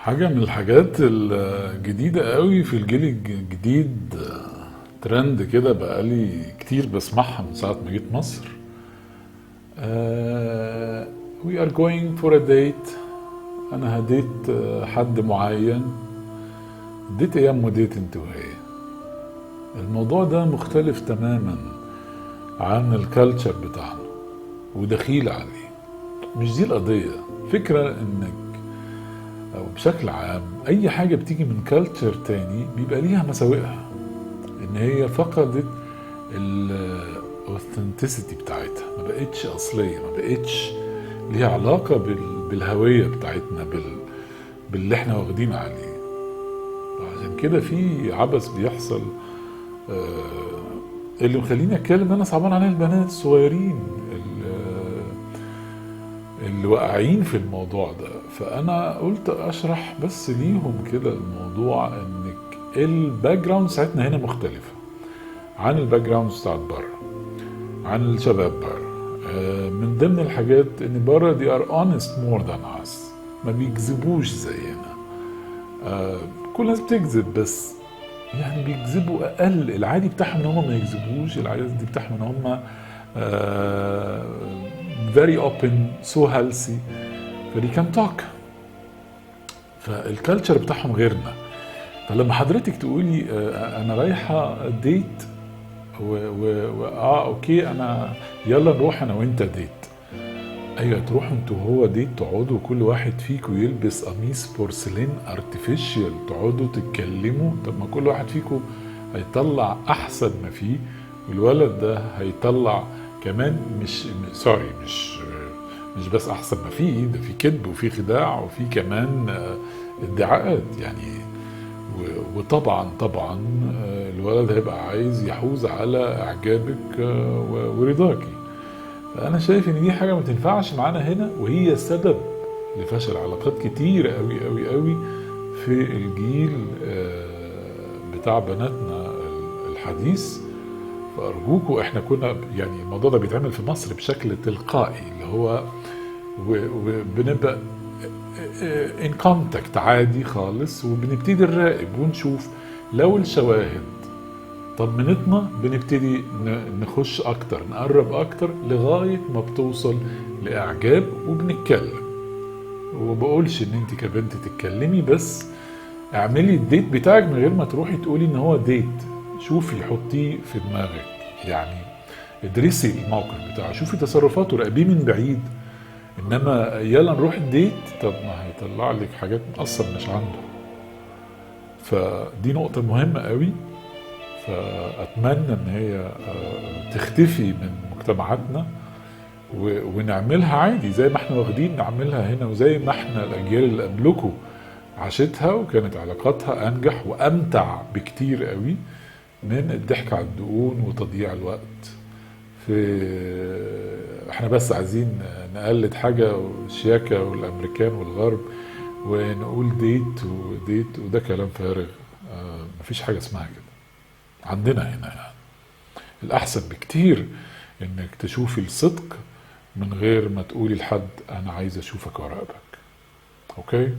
حاجة من الحاجات الجديدة قوي في الجيل الجديد، ترند كده بقالي كتير بسمعها من ساعة ما جيت مصر. We are going for a date. أنا هديت حد معين، اديت أيام وديت انت وهي. الموضوع ده مختلف تماما عن الكالتشر بتاعنا ودخيل عليه. مش دي القضية. فكرة انك او بشكل عام اي حاجة بتيجي من كالتشر تاني بيبقى ليها مساوئها، ان هي فقدت الاوثنتسيتي بتاعتها، ما بقتش اصلية، ما بقتش ليها علاقة بالهوية بتاعتنا، باللي احنا واخدين عليه. عشان كده في عبث بيحصل. اللي مخليني اتكلم انا صعبان عليا البنات الصغيرين اللي واقعين في الموضوع ده. فانا قلت اشرح بس ليهم كده الموضوع، انك الباك جراوند بتاعتنا هنا مختلفه عن الباك جراوند بتاعت بره، عن الشباب بره. من ضمن الحاجات ان بره دي ار اونست مور ذان اس، ما بيكذبوش زينا. كل الناس بتكذب، بس يعني بيكذبوا اقل. العادي بتاعهم ان هم ما يكذبوش، العادي بتاعهم ان هم very open, so healthy, فدي كان توك. فالكالتشر بتاعهم غيرنا. فلما حضرتك تقولي انا رايحه ديت اوكي، انا يلا نروح انا وانت ديت. ايوه، تروحوا انتوا وهو ديت، تقعدوا كل واحد فيكم يلبس قميص بورسلين ارتفيشال، تقعدوا تتكلموا. طب ما كل واحد فيكم هيطلع احسن ما فيه، والولد ده هيطلع كمان مش بس احسن ما فيه، ده في كذب وفي خداع وفي كمان ادعاءات يعني. وطبعا الولد هيبقى عايز يحوز على اعجابك ورضاكي. فانا شايف ان دي حاجه ما تنفعش معانا هنا، وهي سبب لفشل علاقات كتير قوي قوي قوي في الجيل بتاع بناتنا الحديث. فارجوكوا، احنا كنا يعني الموضوع ده بيتعمل في مصر بشكل تلقائي، اللي هو وبنبقى ان كونتاكت عادي خالص، وبنبتدي نراقب ونشوف لو الشواهد طمنتنا بنبتدي نخش اكتر، نقرب اكتر لغاية ما بتوصل لاعجاب وبنتكلم. وبقولش ان انت كبنت تتكلمي، بس اعملي الديت بتاعك من غير ما تروحي تقولي ان هو ديت. شوفي، حطيه في دماغك يعني، ادرسي الموقف بتاعه، شوفي تصرفاته، راقبيه من بعيد. انما يلا نروح الديت، طب ما هيطلع لك حاجات اصلا مش عنده. فدي نقطة مهمة قوي. فأتمنى إن هي تختفي من مجتمعاتنا، ونعملها عادي زي ما احنا واخدين نعملها هنا، وزي ما احنا الأجيال اللي قبلكم عاشتها وكانت علاقاتها أنجح وأمتع بكتير قوي من الضحك على الدقون وتضييع الوقت. احنا بس عايزين نقلد حاجة شياكة والأمريكان والغرب، ونقول ديت وديت، وده كلام فارغ. مفيش حاجة اسمها كده عندنا هنا. يعني الأحسن بكتير إنك تشوفي الصدق من غير ما تقولي لحد أنا عايز أشوفك وأراقبك. أوكي؟